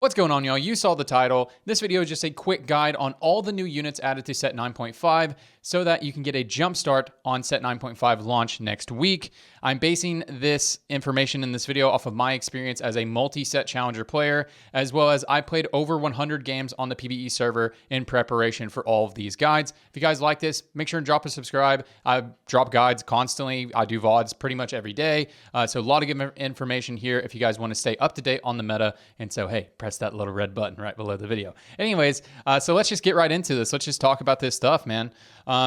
What's going on, y'all? You saw the title. This video is just a quick guide on all the new units added to set 9.5 so that you can get a jump start on set 9.5 launch next week. I'm basing this information in this video off of my experience as a multi-set challenger player, as well as I played over 100 games on the PvE server in preparation for all of these guides. If you guys like this, make sure and drop a subscribe. I drop guides constantly. I do VODs pretty much every day. So a lot of good information here if you guys want to stay up to date on the meta. And so, hey, press that little red button right below the video. Anyways, so let's just get right into this. Let's just talk about this stuff, man.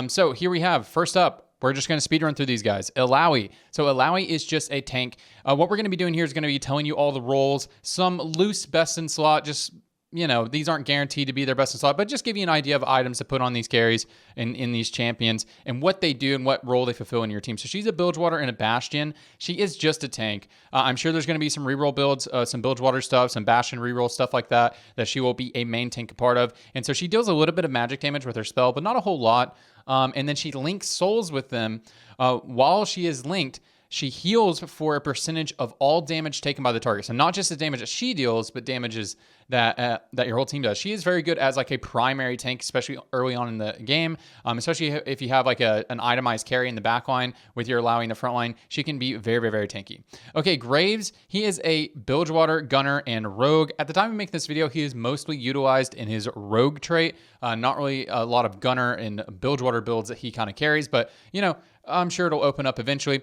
So here we have, first up, we're just going to speed run through these guys. Illaoi. So Illaoi is just a tank. What we're going to be doing here is going to be telling you all the roles, some loose best in slot, just, you know, these aren't guaranteed to be their best in slot, but just give you an idea of items to put on these carries in these champions and what they do and what role they fulfill in your team. So she's a Bilgewater and a Bastion. She is just a tank. I'm sure there's going to be some reroll builds, some Bilgewater stuff, some Bastion reroll stuff like that she will be a main tank a part of. And so she deals a little bit of magic damage with her spell, but not a whole lot. And then she links souls with them. While she is linked, she heals for a percentage of all damage taken by the target. So not just the damage that she deals, but damages that your whole team does. She is very good as like a primary tank, especially early on in the game. Especially if you have like an itemized carry in the back line with your Illaoi in the front line, she can be very, very, very tanky. Okay, Graves, he is a Bilgewater, Gunner, and Rogue. At the time we make this video, he is mostly utilized in his Rogue trait. Not really a lot of Gunner and Bilgewater builds that he kind of carries, but you know, I'm sure it'll open up eventually.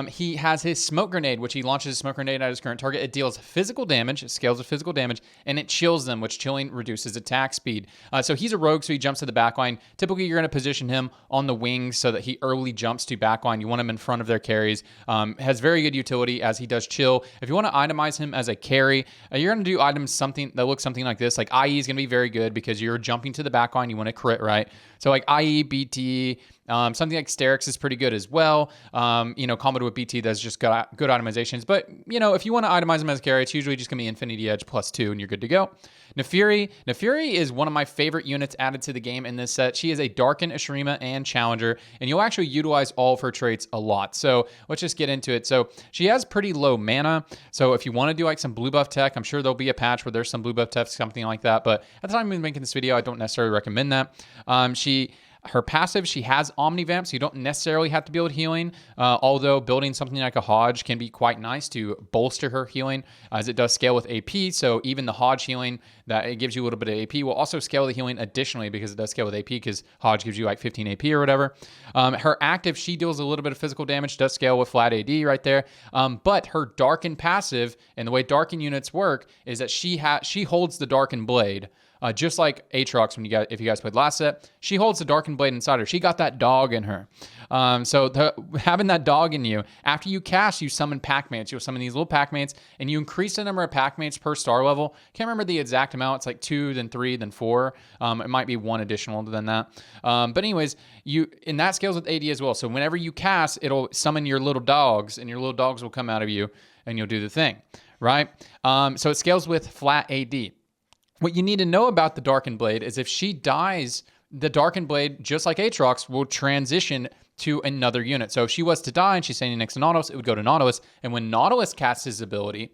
He has his smoke grenade, which he launches a smoke grenade at his current target. It deals physical damage, it scales with physical damage, and it chills them, which chilling reduces attack speed. So he's a rogue, so he jumps to the backline. Typically, you're going to position him on the wings so that he early jumps to backline. You want him in front of their carries. Has very good utility as he does chill. If you want to itemize him as a carry, you're going to do items something that looks something like this. Like IE is going to be very good because you're jumping to the backline. You want to crit, right? So like IE, BT, something like Sterix is pretty good as well. Comboed with BT, that's just got good itemizations. But, you know, if you want to itemize them as a carry, it's usually just going to be Infinity Edge +2 and you're good to go. Naafiri. Naafiri is one of my favorite units added to the game in this set. She is a Darken, Ashrima, and Challenger, and you'll actually utilize all of her traits a lot. So let's just get into it. So she has pretty low mana. So if you want to do like some blue buff tech, I'm sure there'll be a patch where there's some blue buff tech, something like that. But at the time of making this video, I don't necessarily recommend that. Her passive, she has Omnivamp, so you don't necessarily have to build healing, although building something like a Hodge can be quite nice to bolster her healing, as it does scale with AP, so even the Hodge healing, that it gives you a little bit of AP, will also scale the healing additionally because it does scale with AP, because Hodge gives you like 15 AP or whatever. Her active, she deals a little bit of physical damage, does scale with flat AD right there, but her Darken passive, and the way Darken units work, is that she holds the Darken Blade, just like Aatrox, if you guys played last set, she holds the Darkened Blade inside her. She got that dog in her. Having that dog in you, after you cast, you summon Pack-Mates. You'll summon these little Pack-Mates, and you increase the number of Pack-Mates per star level. Can't remember the exact amount. It's like 2, then 3, then 4. It might be 1 additional than that. But anyways, and that scales with AD as well. So whenever you cast, it'll summon your little dogs, and your little dogs will come out of you, and you'll do the thing, right? So it scales with flat AD. What you need to know about the Darkened Blade is if she dies, the Darkened Blade, just like Aatrox, will transition to another unit. So if she was to die and she's standing next to Nautilus, it would go to Nautilus. And when Nautilus casts his ability,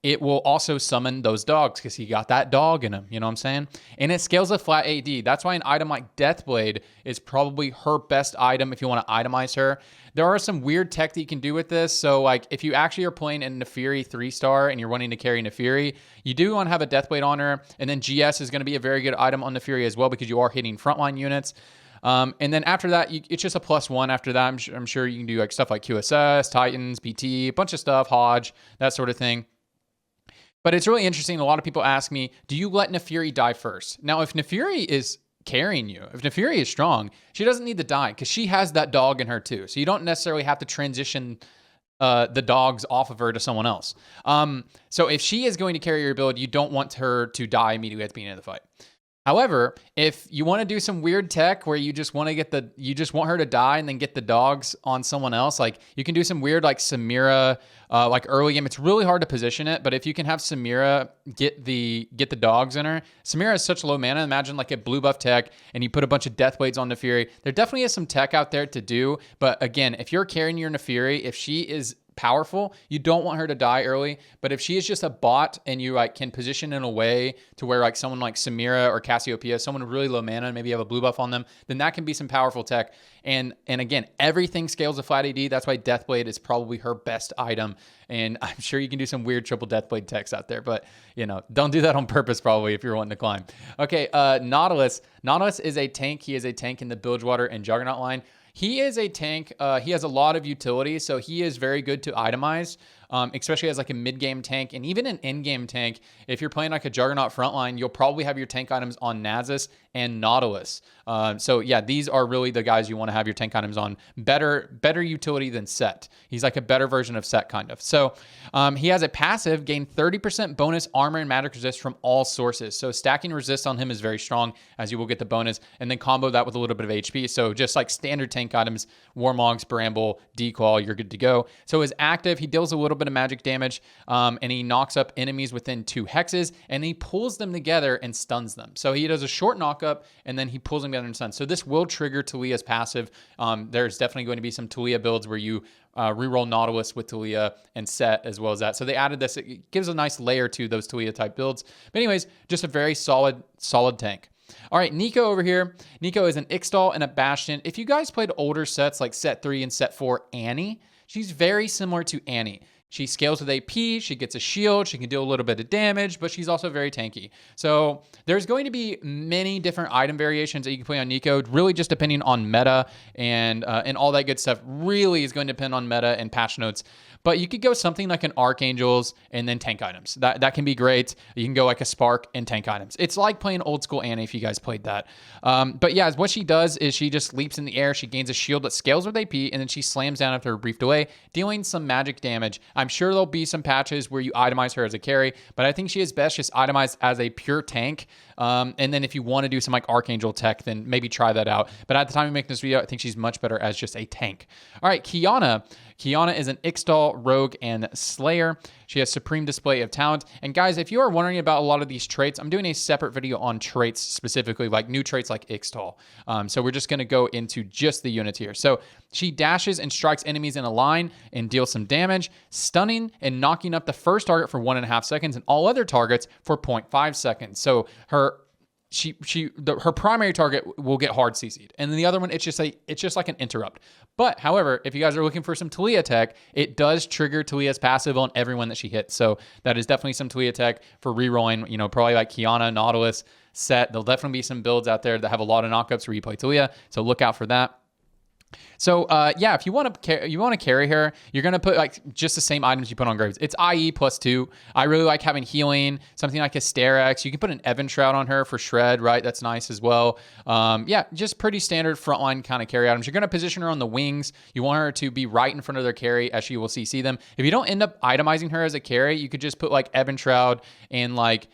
it will also summon those dogs because he got that dog in him. You know what I'm saying? And it scales with flat AD. That's why an item like Deathblade is probably her best item if you want to itemize her. There are some weird tech that you can do with this. So like if you actually are playing in Naafiri 3-star and you're wanting to carry Naafiri, you do want to have a Deathblade on her. And then GS is going to be a very good item on Naafiri as well because you are hitting frontline units. And then after that, it's just a +1 after that. I'm sure you can do like stuff like QSS, Titans, BT, a bunch of stuff, Hodge, that sort of thing. But it's really interesting. A lot of people ask me, do you let Naafiri die first? Now, if Naafiri is carrying you, if Naafiri is strong, she doesn't need to die because she has that dog in her too. So you don't necessarily have to transition the dogs off of her to someone else. So if she is going to carry your build, you don't want her to die immediately at the beginning of the fight. However, if you want to do some weird tech where you just want her to die and then get the dogs on someone else, like you can do some weird like Samira, like early game. It's really hard to position it, but if you can have Samira get the dogs in her, Samira has such low mana. Imagine like a blue buff tech and you put a bunch of Deathblades on Naafiri. There definitely is some tech out there to do, but again, if you're carrying your Naafiri, if she is powerful. You don't want her to die early, but if she is just a bot and you like can position in a way to where like someone like Samira or Cassiopeia, someone with really low mana, maybe you have a blue buff on them, then that can be some powerful tech. And again, everything scales to flat AD. That's why Deathblade is probably her best item. And I'm sure you can do some weird triple Deathblade techs out there, but you know, don't do that on purpose probably if you're wanting to climb. Okay, Nautilus. Nautilus is a tank. He is a tank in the Bilgewater and Juggernaut line. He is a tank. He has a lot of utility, so he is very good to itemize, especially as like a mid-game tank and even an in-game tank. If you're playing like a Juggernaut frontline, you'll probably have your tank items on Nasus and Nautilus. So yeah, these are really the guys you want to have your tank items on. Better utility than Set. He's like a better version of Set, kind of. So he has a passive, gain 30% bonus armor and magic resist from all sources. So stacking resist on him is very strong, as you will get the bonus, and then combo that with a little bit of HP. So just like standard tank items, Warmogs, Bramble, Declaw, you're good to go. So his active, he deals a little bit of magic damage, and he knocks up enemies within 2 hexes, and he pulls them together and stuns them. So he does a short knockup, and then he pulls them together and stuns. So this will trigger Talia's passive. There's definitely going to be some Talia builds where you reroll Nautilus with Talia and Set as well as that. So they added this. It gives a nice layer to those Talia type builds. But anyways, just a very solid tank. All right, Neeko over here. Neeko is an Ixtal and a Bastion. If you guys played older sets like Set 3 and Set 4 Annie, she's very similar to Annie. She scales with AP, she gets a shield, she can do a little bit of damage, but she's also very tanky. So there's going to be many different item variations that you can play on Neeko, really just depending on meta and all that good stuff. Really is going to depend on meta and patch notes. But you could go something like an Archangels and then tank items. That can be great. You can go like a Spark and tank items. It's like playing old school Annie if you guys played that. But yeah, what she does is she just leaps in the air. She gains a shield that scales with AP, and then she slams down after a brief delay, dealing some magic damage. I'm sure there'll be some patches where you itemize her as a carry, but I think she is best just itemized as a pure tank. And then if you want to do some like Archangel tech, then maybe try that out. But at the time of making this video, I think she's much better as just a tank. All right, Qiyana. Qiyana is an Ixtal, Rogue, and Slayer. She has Supreme Display of Talent. And guys, if you are wondering about a lot of these traits, I'm doing a separate video on traits specifically, like new traits like Ixtal. So we're just going to go into just the units here. So she dashes and strikes enemies in a line and deals some damage, stunning and knocking up the first target for 1.5 seconds and all other targets for 0.5 seconds. So her primary target will get hard CC'd, and then the other one, it's just like an interrupt. But however, if you guys are looking for some Talia tech, it does trigger Talia's passive on everyone that she hits. So that is definitely some Talia tech for rerolling. You know, probably like Qiyana, Nautilus, Set. There'll definitely be some builds out there that have a lot of knockups where you play Talia. So look out for that. So yeah, if you want to carry her, you're gonna put like just the same items you put on Graves. It's IE +2. I really like having healing, something like a Sterex. You can put an Evan Shroud on her for shred, right? That's nice as well. Yeah, just pretty standard frontline kind of carry items. You're gonna position her on the wings. You want her to be right in front of their carry as she will CC them. If you don't end up itemizing her as a carry, you could just put like Evan Shroud and like,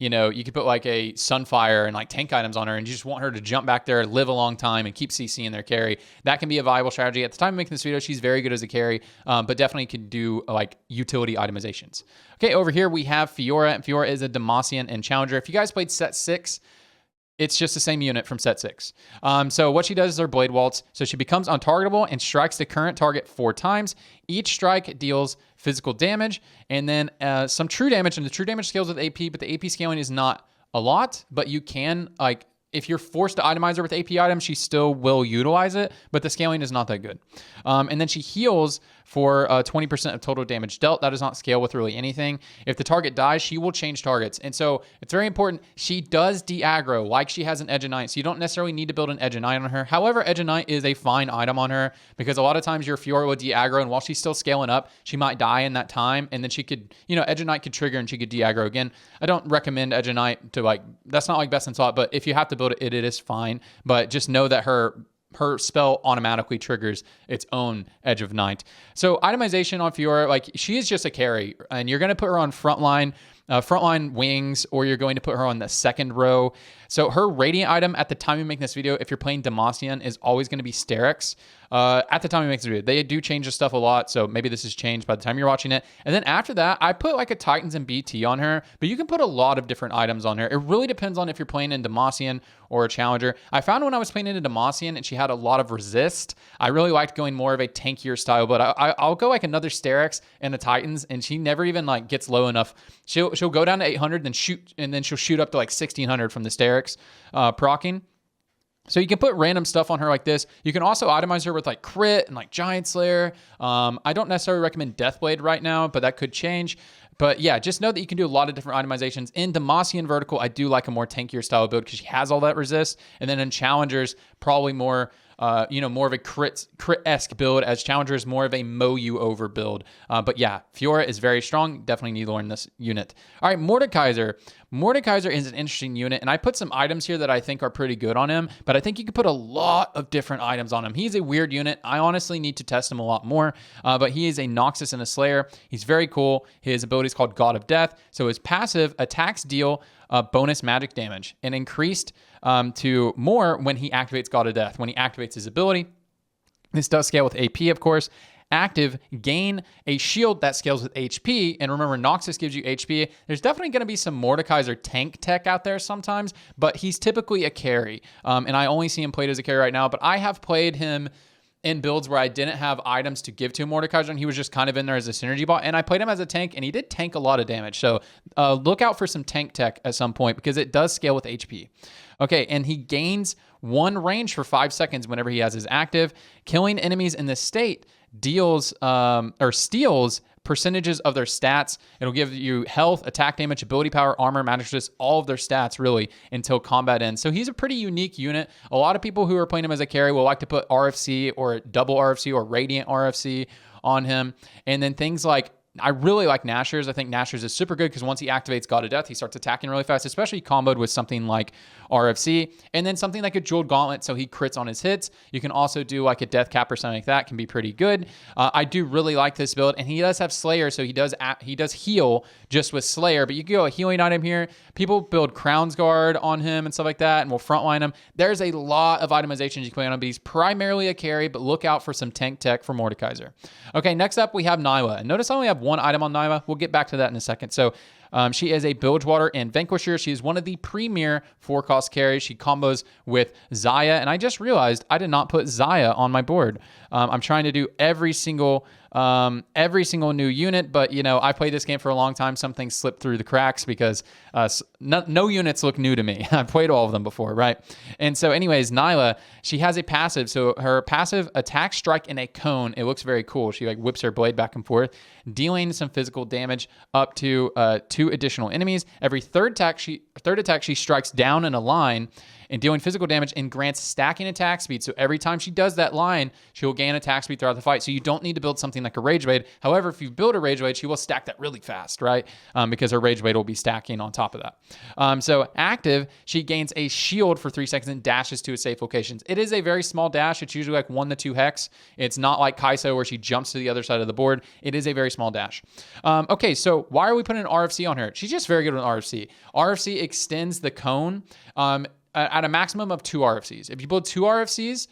you know, you could put like a Sunfire and like tank items on her, and you just want her to jump back there, live a long time, and keep CCing their carry. That can be a viable strategy. At the time of making this video, she's very good as a carry, but definitely could do like utility itemizations. Okay, over here we have Fiora, and Fiora is a Demacian and Challenger. If you guys played Set 6, it's just the same unit from Set 6. So what she does is her Blade Waltz. So she becomes untargetable and strikes the current target 4 times. Each strike deals physical damage and then some true damage. And the true damage scales with AP, but the AP scaling is not a lot. But you can, like, if you're forced to itemize her with AP items, she still will utilize it, but the scaling is not that good. And then she heals for 20% of total damage dealt. That does not scale with really anything. If the target dies, she will change targets. And so it's very important. She does de-aggro like she has an Edge of Night. So you don't necessarily need to build an Edge of Night on her. However, Edge of Night is a fine item on her because a lot of times your Fiora will de-aggro, and while she's still scaling up, she might die in that time. And then she could, you know, Edge of Night could trigger and she could de-aggro again. I don't recommend Edge of Night to, like, that's not like best in slot, but if you have to build it, it is fine. But just know that her spell automatically triggers its own Edge of Night. So itemization on Fiora, like, she is just a carry, and you're going to put her on frontline wings, or you're going to put her on the second row. So her Radiant item at the time of making this video, if you're playing Demacian, is always going to be Sterex. at the time we make this video. They do change the stuff a lot, so maybe this has changed by the time you're watching it. And then after that, I put like a Titans and BT on her, but you can put a lot of different items on her. It really depends on if you're playing in Demacian or a Challenger. I found when I was playing into Demacian and she had a lot of resist, I really liked going more of a tankier style, but I'll go like another Sterex and a Titans, and she never even like gets low enough. She'll go down to 800, then shoot, and then she'll shoot up to like 1600 from the Sterex proccing. So you can put random stuff on her like this. You can also itemize her with like crit and like Giant Slayer. I don't necessarily recommend Deathblade right now, but that could change. But yeah, just know that you can do a lot of different itemizations. In Demacian Vertical, I do like a more tankier style build because she has all that resist. And then in Challengers, probably more, more of a crit-esque build, as Challenger is more of a mow you over build. But yeah, Fiora is very strong. Definitely need to learn this unit. All right, Mordekaiser. Mordekaiser is an interesting unit, and I put some items here that I think are pretty good on him, but I think you could put a lot of different items on him. He's a weird unit. I honestly need to test him a lot more, but he is a Noxus and a Slayer. He's very cool. His ability is called God of Death, so his passive attacks deal bonus magic damage and increased to more when he activates God of Death, when he activates his ability. This does scale with AP, of course. Active, gain a shield that scales with HP. And remember, Noxus gives you HP. There's definitely going to be some Mordekaiser tank tech out there sometimes, but he's typically a carry. And I only see him played as a carry right now, but I have played him in builds where I didn't have items to give to Mordekaiser, and he was just kind of in there as a synergy bot. And I played him as a tank, and he did tank a lot of damage. So look out for some tank tech at some point because it does scale with HP. Okay, and he gains 1 range for 5 seconds whenever he has his active. Killing enemies in this state deals or steals percentages of their stats. It'll give you health, attack damage, ability power, armor, magic resist, all of their stats really until combat ends. So he's a pretty unique unit. A lot of people who are playing him as a carry will like to put RFC or double RFC or radiant RFC on him. And then things like, I really like Nashers. I think Nashers is super good because once he activates God of Death, he starts attacking really fast, especially comboed with something like RFC. And then something like a Jeweled Gauntlet, so he crits on his hits. You can also do like a Death Cap or something like that. Can be pretty good. I do really like this build. And he does have Slayer, so he does heal just with Slayer. But you can go a healing item here. People build Crown's Guard on him and stuff like that, and we'll frontline him. There's a lot of itemizations you can play on him, but he's primarily a carry, but look out for some tank tech for Mordekaiser. Okay, next up we have Nilah. And notice I only have 1 item on Nilah. We'll get back to that in a second. So she is a Bilgewater and Vanquisher. She is one of the premier 4-cost carries. She combos with Xayah, and I just realized I did not put Xayah on my board. I'm trying to do every single new unit, but I played this game for a long time. Some things slipped through the cracks because no units look new to me. I've played all of them before, right? And so anyways, Nilah, she has a passive. So her passive attack strike in a cone. It looks very cool. She like whips her blade back and forth, dealing some physical damage up to 2 additional enemies. Every third attack she strikes down in a line and dealing physical damage and grants stacking attack speed. So every time she does that line, she will gain attack speed throughout the fight. So you don't need to build something like a Rage Blade. However, if you build a Rage Blade, she will stack that really fast, right? Because her Rage Blade will be stacking on top of that. So active, she gains a shield for 3 seconds and dashes to a safe locations. It is a very small dash. It's usually like 1 to 2 hex. It's not like Kai'Sa where she jumps to the other side of the board. It is a very small dash. Okay, so why are we putting an RFC on her? She's just very good with RFC. RFC extends the cone at a maximum of 2 RFCs. If you build 2 RFCs,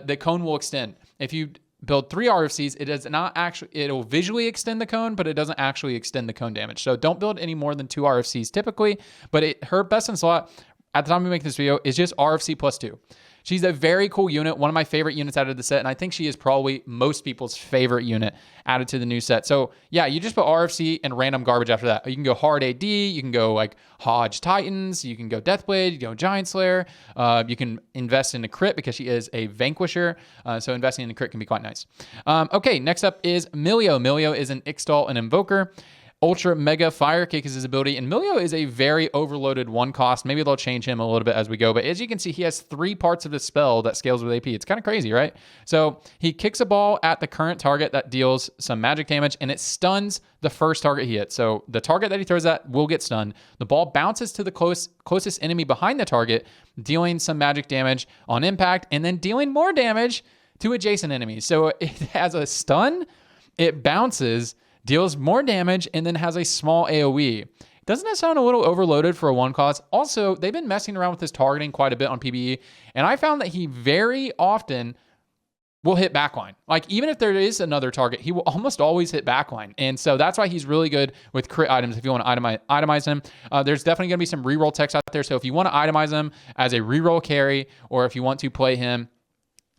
the cone will extend. If you build 3 RFCs, it does not actually, it'll visually extend the cone, but it doesn't actually extend the cone damage. So don't build any more than 2 RFCs typically, but her best in slot at the time we make this video is just RFC plus 2. She's a very cool unit, one of my favorite units out of the set, and I think she is probably most people's favorite unit added to the new set. So yeah, you just put RFC and random garbage after that. You can go hard AD, you can go like Hodge Titans, you can go Deathblade, you can go Giant Slayer, you can invest in a crit because she is a Vanquisher, so investing in the crit can be quite nice. Okay, next up is Milio. Milio is an Ixtal and Invoker. Ultra Mega Fire Kick is his ability, and Milio is a very overloaded 1-cost. Maybe they'll change him a little bit as we go, but as you can see, he has 3 parts of the spell that scales with AP. It's kind of crazy, right? So he kicks a ball at the current target that deals some magic damage, and it stuns the first target he hits. So the target that he throws at will get stunned. The ball bounces to the closest enemy behind the target, dealing some magic damage on impact, and then dealing more damage to adjacent enemies. So it has a stun, it bounces, deals more damage, and then has a small AoE. Doesn't that sound a little overloaded for a 1-cost? Also, they've been messing around with his targeting quite a bit on PBE, and I found that he very often will hit backline. Like, even if there is another target, he will almost always hit backline. And so that's why he's really good with crit items if you want to itemize him. There's definitely going to be some reroll text out there. So if you want to itemize him as a reroll carry, or if you want to play him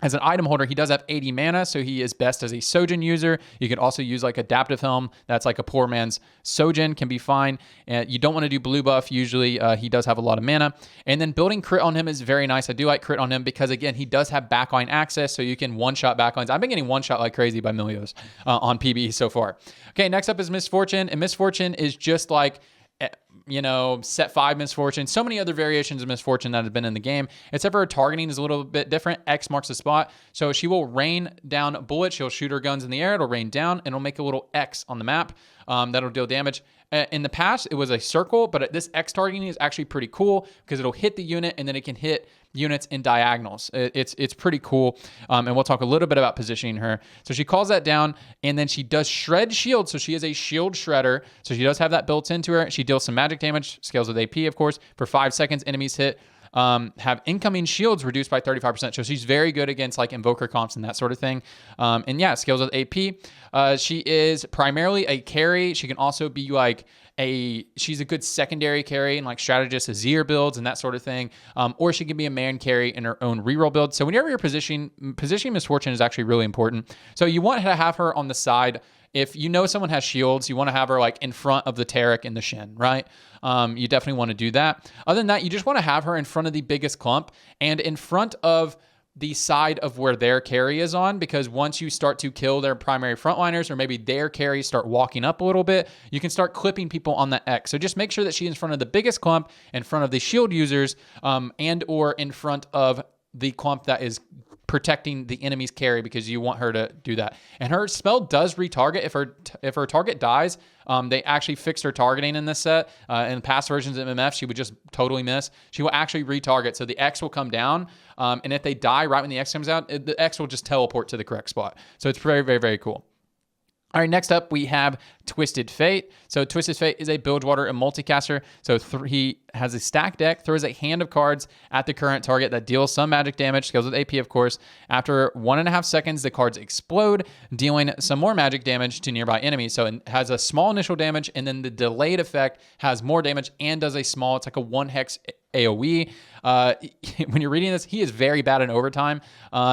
as an item holder, he does have 80 mana, so he is best as a Sojourn user. You could also use like Adaptive Helm. That's like a poor man's Sojourn, can be fine. You don't want to do blue buff. Usually he does have a lot of mana. And then building crit on him is very nice. I do like crit on him because, again, he does have backline access, so you can one-shot backlines. I've been getting one-shot like crazy by Milios on PBE so far. Okay, next up is Misfortune. And Misfortune is just like, you know, set 5 Misfortune. So many other variations of Misfortune that have been in the game, except for her targeting is a little bit different. X marks the spot. So she will rain down bullets. She'll shoot her guns in the air. It'll rain down, and it'll make a little X on the map that'll deal damage. In the past, it was a circle, but this X targeting is actually pretty cool because it'll hit the unit, and then it can hit units in diagonals. It's pretty cool, and we'll talk a little bit about positioning her. So she calls that down, and then she does shred shield, so she is a shield shredder. So she does have that built into her. She deals some magic damage, scales with AP, of course. For 5 seconds, enemies hit have incoming shields reduced by 35%. So she's very good against like invoker comps and that sort of thing. And yeah, scales with AP. She is primarily a carry. She can also be like she's a good secondary carry and like strategist Azir builds and that sort of thing. Or she can be a man carry in her own reroll build. So whenever you're positioning Misfortune is actually really important. So you want to have her on the side. If you know someone has shields, you want to have her like in front of the Taric and the Shin, right? You definitely want to do that. Other than that, you just want to have her in front of the biggest clump and in front of the side of where their carry is on, because once you start to kill their primary frontliners, or maybe their carries start walking up a little bit, you can start clipping people on the X. So just make sure that she's in front of the biggest clump, in front of the shield users, and or in front of the clump that is protecting the enemy's carry, because you want her to do that. And her spell does retarget. If her target dies, they actually fixed her targeting in this set. In past versions of MMF, she would just totally miss. She will actually retarget, so the X will come down, and if they die right when the X comes out, the X will just teleport to the correct spot. So it's very, very, very cool. All right, next up, we have Twisted Fate. So Twisted Fate is a Bilgewater and multicaster. So he has a stacked deck, throws a hand of cards at the current target that deals some magic damage, scales with AP, of course. After 1.5 seconds, the cards explode, dealing some more magic damage to nearby enemies. So it has a small initial damage, and then the delayed effect has more damage and does a small, it's like a 1 hex AoE. When you're reading this, he is very bad in overtime.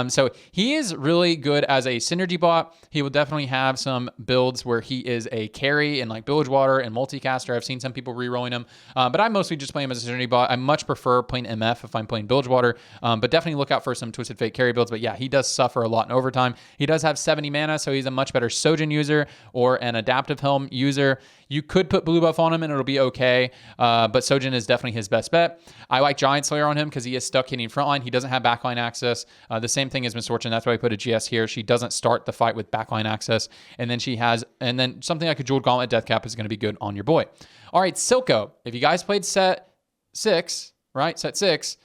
So he is really good as a synergy bot. He will definitely have some builds where he is a carry in like Bilgewater and multicaster. I've seen some people re-rolling him, but I mostly just play him as a synergy bot. I much prefer playing MF if I'm playing Bilgewater, but definitely look out for some Twisted Fate carry builds. But yeah, he does suffer a lot in overtime. He does have 70 mana, so he's a much better Sojourn user or an Adaptive Helm user. You could put blue buff on him and it'll be okay, but Sojourn is definitely his best bet. I like Giant Slayer on him because he is stuck hitting frontline. He doesn't have backline access. The same thing as Misfortune. That's why I put a GS here. She doesn't start the fight with backline access. And then something like a Jeweled Gauntlet Deathcap is going to be good on your boy. All right, Silco. If you guys played set 6, right? Set 6,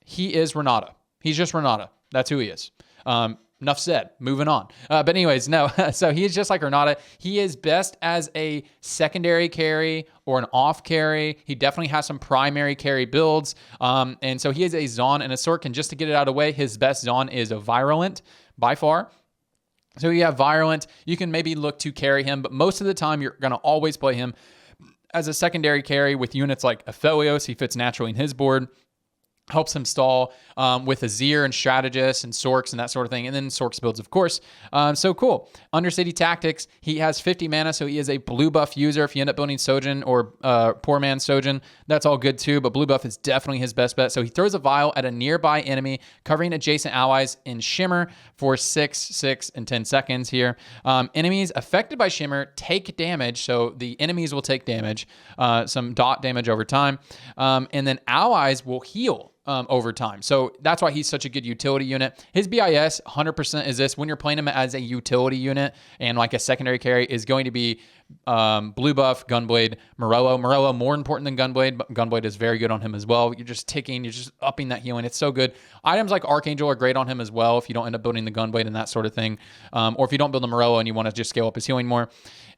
he is Renata. He's just Renata. That's who he is. Enough said. Moving on. But anyways, no. So he is just like Renata. He is best as a secondary carry or an off carry. He definitely has some primary carry builds. And so he is a Zon and a Sork. And just to get it out of the way, his best Zon is a Virulent by far. So you have Virulent. You can maybe look to carry him, but most of the time you're going to always play him as a secondary carry with units like Aphelios. He fits naturally in his board. Helps him stall with Azir and Strategist and Sorks and that sort of thing. And then Sorks builds, of course. So cool. Undercity Tactics, he has 50 mana, so he is a blue buff user. If you end up building Sojourn or Poor Man Sojourn, that's all good too, but blue buff is definitely his best bet. So he throws a vial at a nearby enemy, covering adjacent allies in Shimmer for 6, 6, and 10 seconds here. Enemies affected by Shimmer take damage, so the enemies will take damage, some dot damage over time, and then allies will heal over time. So that's why he's such a good utility unit. His BIS 100% is this. When you're playing him as a utility unit and like a secondary carry, is going to be Blue buff, Gunblade, Morello. Morello more important than Gunblade, but Gunblade is very good on him as well. You're just ticking, you're just upping that healing. It's so good. Items like Archangel are great on him as well if you don't end up building the Gunblade and that sort of thing. Or if you don't build the Morello and you want to just scale up his healing more.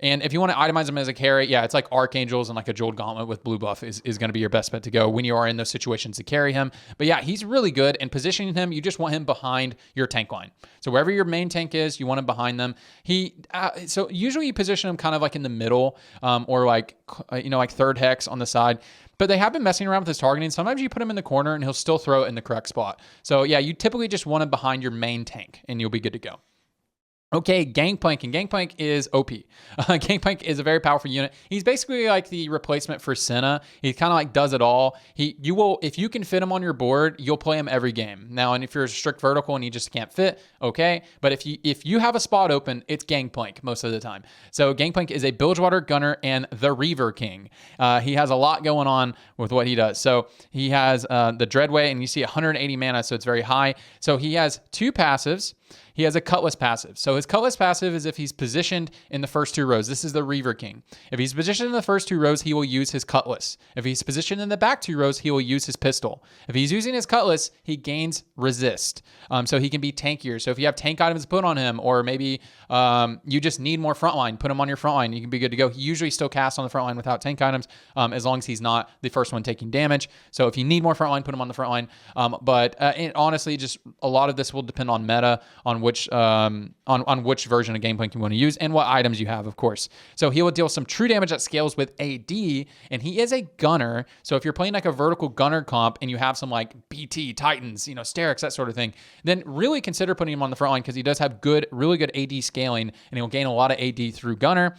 And if you want to itemize him as a carry, yeah, it's like Archangels and like a Jeweled Gauntlet with blue buff is going to be your best bet to go when you are in those situations to carry him. But yeah, he's really good. And positioning him, you just want him behind your tank line. So wherever your main tank is, you want him behind them. So usually you position him kind of like in the middle, or like, like third hex on the side. But they have been messing around with his targeting. Sometimes you put him in the corner and he'll still throw it in the correct spot. So yeah, you typically just want him behind your main tank and you'll be good to go. Okay, Gangplank, and Gangplank is OP. Gangplank is a very powerful unit. He's basically like the replacement for Senna. He kind of like does it all. If you can fit him on your board, you'll play him every game. Now, and if you're a strict vertical and you just can't fit, okay. But if you have a spot open, it's Gangplank most of the time. So Gangplank is a Bilgewater Gunner and the Reaver King. He has a lot going on with what he does. So he has the Dreadway, and you see 180 mana, so it's very high. So he has 2 passives. He has a Cutlass passive. So his Cutlass passive is if he's positioned in the first 2 rows. This is the Reaver King. If he's positioned in the first 2 rows, he will use his Cutlass. If he's positioned in the back 2 rows, he will use his pistol. If he's using his Cutlass, he gains resist. So he can be tankier. So if you have tank items to put on him, or maybe you just need more frontline, put him on your frontline, you can be good to go. He usually still casts on the frontline without tank items, as long as he's not the first one taking damage. So if you need more frontline, put him on the frontline. But honestly, just a lot of this will depend on meta, on which version of Gangplank you want to use and what items you have, of course. So he will deal some true damage that scales with AD, and he is a gunner. So if you're playing like a vertical gunner comp and you have some like BT, Titans, Sterix, that sort of thing, then really consider putting him on the front line because he does have really good AD scaling, and he'll gain a lot of AD through gunner.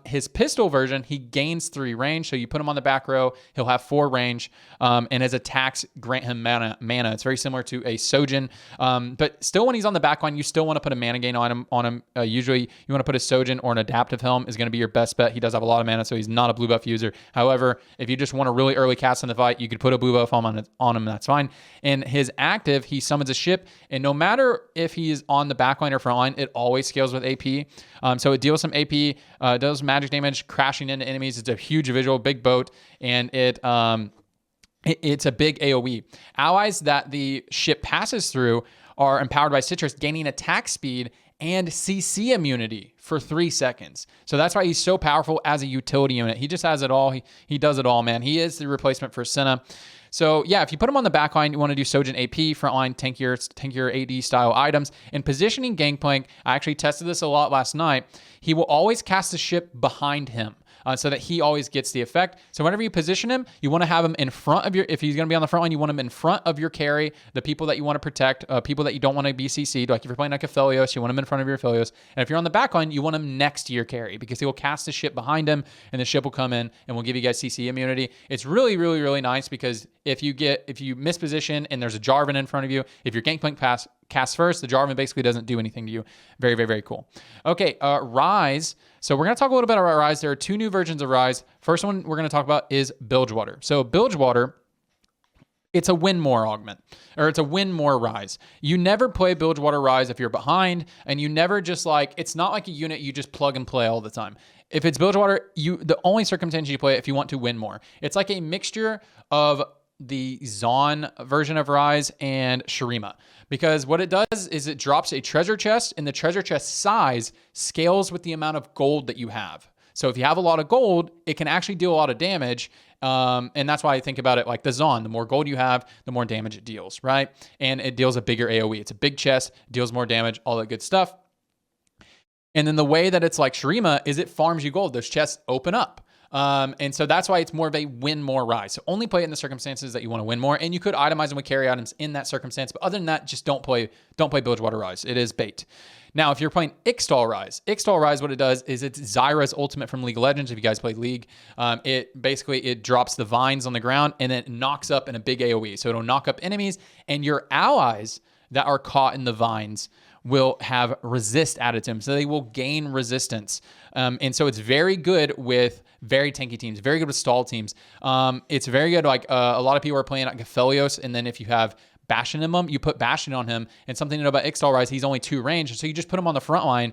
His pistol version, he gains 3 range. So you put him on the back row, he'll have 4 range, and his attacks grant him mana. It's very similar to a Sojin, but still when he's on the back line, you still want to put a mana gain on him. Usually you want to put a Sojin or an Adaptive Helm is going to be your best bet. He does have a lot of mana, so he's not a blue buff user. However, if you just want a really early cast in the fight, you could put a blue buff on him, that's fine. And his active, he summons a ship, and no matter if he's on the back line or front line, it always scales with AP. So it deals some AP, does magic damage, crashing into enemies. It's a huge visual, big boat, and it's a big AoE. Allies that the ship passes through are empowered by Citrus, gaining attack speed and CC immunity for 3 seconds. So that's why he's so powerful as a utility unit. He just has it all. He does it all, man. He is the replacement for Senna. So yeah, if you put him on the back line, you want to do Sojin AP, frontline, tankier AD style items. And positioning Gangplank, I actually tested this a lot last night. He will always cast the ship behind him. So that he always gets the effect. So whenever you position him, you want to have him in front of if he's going to be on the front line, you want him in front of your carry, the people that you want to protect, people that you don't want to be CC'd. Like if you're playing like a Philios, you want him in front of your Philios. And if you're on the back line, you want him next to your carry because he will cast the ship behind him and the ship will come in and will give you guys CC immunity. It's really, really, really nice because if you misposition and there's a Jarvan in front of you, if your Gangplank casts first, the Jarvan basically doesn't do anything to you. Very, very, very cool. Okay, Ryze. So we're going to talk a little bit about Ryze. There are 2 new versions of Ryze. First one we're going to talk about is Bilgewater. So Bilgewater, it's a win more augment, or it's a win more Ryze. You never play Bilgewater Ryze if you're behind, and you never just it's not like a unit you just plug and play all the time. If it's Bilgewater, the only circumstance you play it if you want to win more. It's like a mixture of the Zaun version of Ryze and Shurima. Because what it does is it drops a treasure chest, and the treasure chest size scales with the amount of gold that you have. So if you have a lot of gold, it can actually deal a lot of damage. And that's why I think about it like the Zaun. The more gold you have, the more damage it deals, right? And it deals a bigger AoE. It's a big chest, deals more damage, all that good stuff. And then the way that it's like Shurima is it farms you gold. Those chests open up. And so that's why it's more of a win more Ryze. So only play it in the circumstances that you want to win more, and you could itemize them with carry items in that circumstance. But other than that, just don't play Bilgewater Ryze. It is bait. Now, if you're playing Ixtal Ryze, what it does is it's Xayah's ultimate from League of Legends. If you guys play League, it drops the vines on the ground and then it knocks up in a big AoE. So it'll knock up enemies, and your allies that are caught in the vines will have resist added to them. So they will gain resistance. And so it's very good with very tanky teams, very good with stall teams. It's very good. Like a lot of people are playing like Aphelios, and then if you have Bastion in him, you put Bastion on him. And something to know about Ixtal Ryze, he's only 2 range. So you just put him on the front line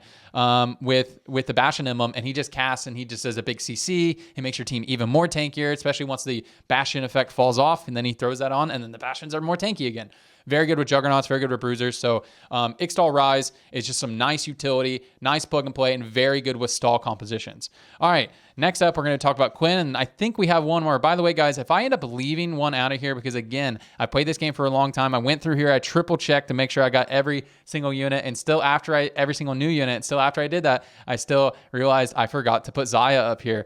with the Bastion in him, and he just casts and he just does a big CC. He makes your team even more tankier, especially once the Bastion effect falls off, and then he throws that on, and then the Bastions are more tanky again. Very good with Juggernauts, very good with Bruisers. So Ixtal Ryze is just some nice utility, nice plug and play, and very good with stall compositions. All right, next up, we're going to talk about Quinn, and I think we have one more. By the way, guys, if I end up leaving one out of here, because again, I played this game for a long time, I went through here, I triple checked to make sure I got every single unit, and still after every single new unit, and still after I did that, I still realized I forgot to put Xayah up here.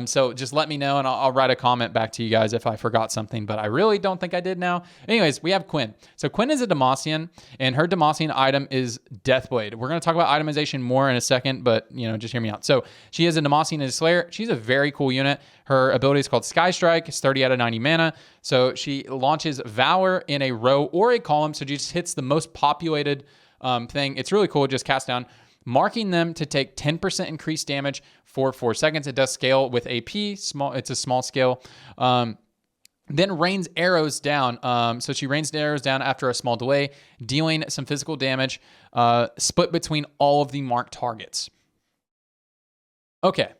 So just let me know, and I'll write a comment back to you guys if I forgot something, but I really don't think I did now. Anyways, we have Quinn. So Quinn is a Demacian, and her Demacian item is Deathblade. We're going to talk about itemization more in a second, but just hear me out. So she is a Demacian and a Slayer. She's a very cool unit. Her ability is called Sky Strike. It's 30 out of 90 mana. So she launches Valor in a row or a column. So she just hits the most populated thing. It's really cool. It just casts down, marking them to take 10% increased damage for 4 seconds. It does scale with AP. It's a small scale. Then rains arrows down. So she rains the arrows down after a small delay, dealing some physical damage split between all of the marked targets. Okay.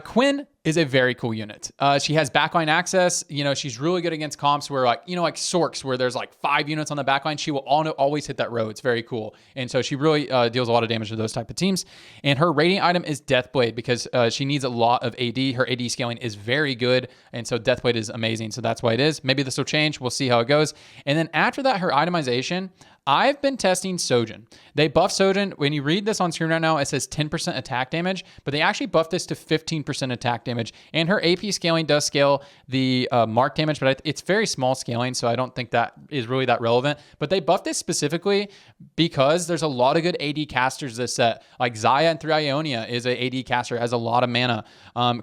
Quinn is a very cool unit. She has backline access. She's really good against comps where like Sorks, where there's like 5 units on the backline. She will always hit that row. It's very cool. And so she really deals a lot of damage to those type of teams. And her rating item is Deathblade because she needs a lot of AD. Her AD scaling is very good. And so Deathblade is amazing. So that's why it is. Maybe this will change. We'll see how it goes. And then after that, her itemization, I've been testing Sojourn. They buffed Sojourn. When you read this on screen right now, it says 10% attack damage, but they actually buffed this to 15% attack damage. And her AP scaling does scale the mark damage, but it's very small scaling, so I don't think that is really that relevant. But they buffed this specifically because there's a lot of good AD casters this set. Like Xayah and 3 Ionia is an AD caster, has a lot of mana.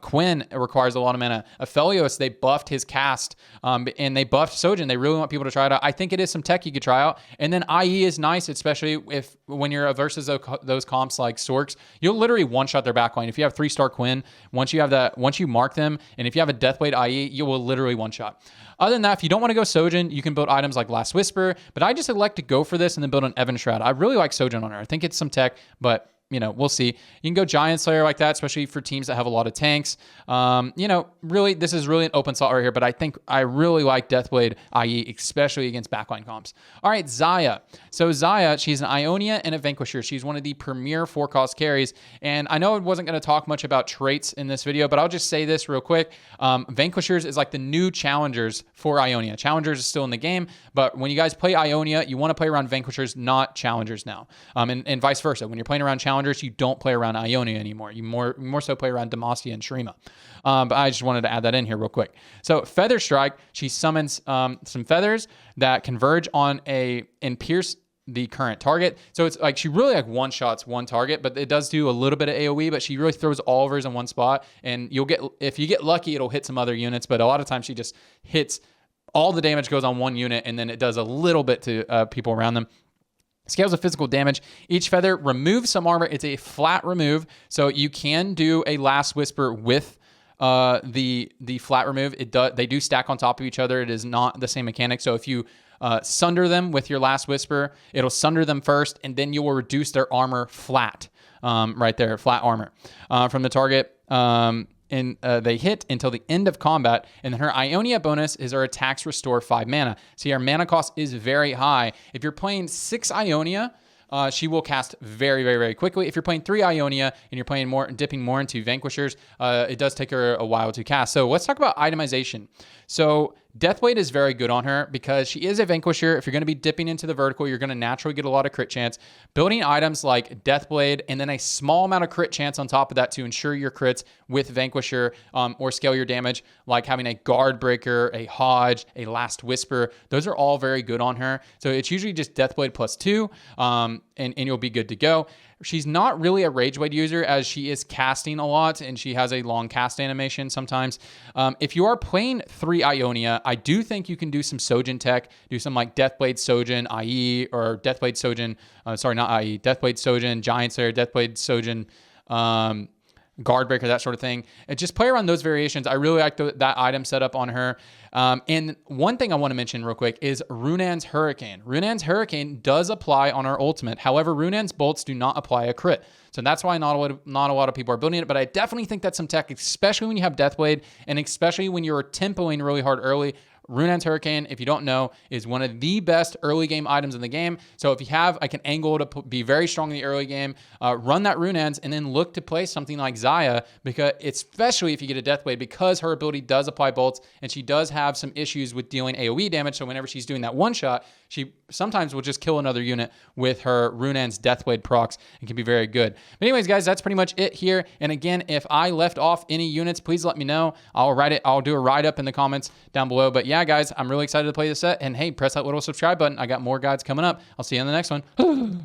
Quinn requires a lot of mana. Aphelios, they buffed his cast, and they buffed Sojourn. They really want people to try it out. I think it is some tech you could try out. And then IE is nice, especially when you're versus those comps like Sorks. You'll literally one-shot their backline. If you have 3-star Quinn, once you mark them, and if you have a Deathblade IE, you will literally one-shot. Other than that, if you don't want to go Sojourn, you can build items like Last Whisper, but I just elect to go for this and then build an Evan Shroud. I really like Sojourn on her. I think it's some tech, but we'll see. You can go Giant Slayer like that, especially for teams that have a lot of tanks. Really, this is really an open slot right here, but I think I really like Deathblade IE, especially against backline comps. All right, Xayah. So Xayah, she's an Ionia and a Vanquisher. She's one of the premier 4-cost carries, and I know I wasn't going to talk much about traits in this video, but I'll just say this real quick. Vanquishers is like the new Challengers for Ionia. Challengers is still in the game, but when you guys play Ionia, you want to play around Vanquishers, not Challengers now, and vice versa. When you're playing around Challengers, you don't play around Ionia anymore. You more so play around Demacia and Shrima. But I just wanted to add that in here real quick. So Feather Strike, she summons some feathers that converge on and pierce the current target. So it's like she really one-shots one target, but it does do a little bit of AoE, but she really throws all of hers in one spot. And if you get lucky, it'll hit some other units, but a lot of times she just hits all the damage goes on one unit, and then it does a little bit to people around them. Scales of physical damage. Each feather removes some armor. It's a flat remove, so you can do a Last Whisper with the flat remove. They do stack on top of each other. It is not the same mechanic. So if you sunder them with your Last Whisper, it'll sunder them first, and then you will reduce their armor flat. Right there, flat armor from the target. And they hit until the end of combat. And then her Ionia bonus is her attacks restore 5 mana. See, our mana cost is very high. If you're playing 6 Ionia, she will cast very, very, very quickly. If you're playing 3 Ionia and you're playing dipping more into Vanquishers, it does take her a while to cast. So let's talk about itemization. So Deathblade is very good on her because she is a Vanquisher. If you're going to be dipping into the vertical, you're going to naturally get a lot of crit chance. Building items like Deathblade and then a small amount of crit chance on top of that to ensure your crits with Vanquisher or scale your damage, like having a Guard Breaker, a Hodge, a Last Whisper. Those are all very good on her. So it's usually just Deathblade +2, and you'll be good to go. She's not really a Rage Blade user as she is casting a lot and she has a long cast animation sometimes. If you are playing 3 Ionia, I do think you can do some Sojourn tech, do some like Deathblade Sojourn IE or Deathblade Sojourn, not IE, Deathblade Sojourn, Giant Slayer, Deathblade Sojourn, Guard Breaker, that sort of thing. And just play around those variations. I really like that item setup on her. And one thing I want to mention real quick is Runan's Hurricane. Runan's Hurricane does apply on our ultimate. However, Runan's bolts do not apply a crit. So that's why not a lot of people are building it, but I definitely think that's some tech, especially when you have Deathblade and especially when you're tempoing really hard early. Runan's Hurricane, if you don't know, is one of the best early game items in the game. So if you have like an angle to be very strong in the early game, run that Runan's and then look to play something like Xayah, because especially if you get a Deathblade, because her ability does apply bolts and she does have some issues with dealing AoE damage. So whenever she's doing that one shot, she sometimes will just kill another unit with her Runan's Deathblade procs and can be very good. But anyways, guys, that's pretty much it here. And again, if I left off any units, please let me know. I'll do a write-up in the comments down below. But yeah, guys, I'm really excited to play this set. And hey, press that little subscribe button. I got more guides coming up. I'll see you in the next one.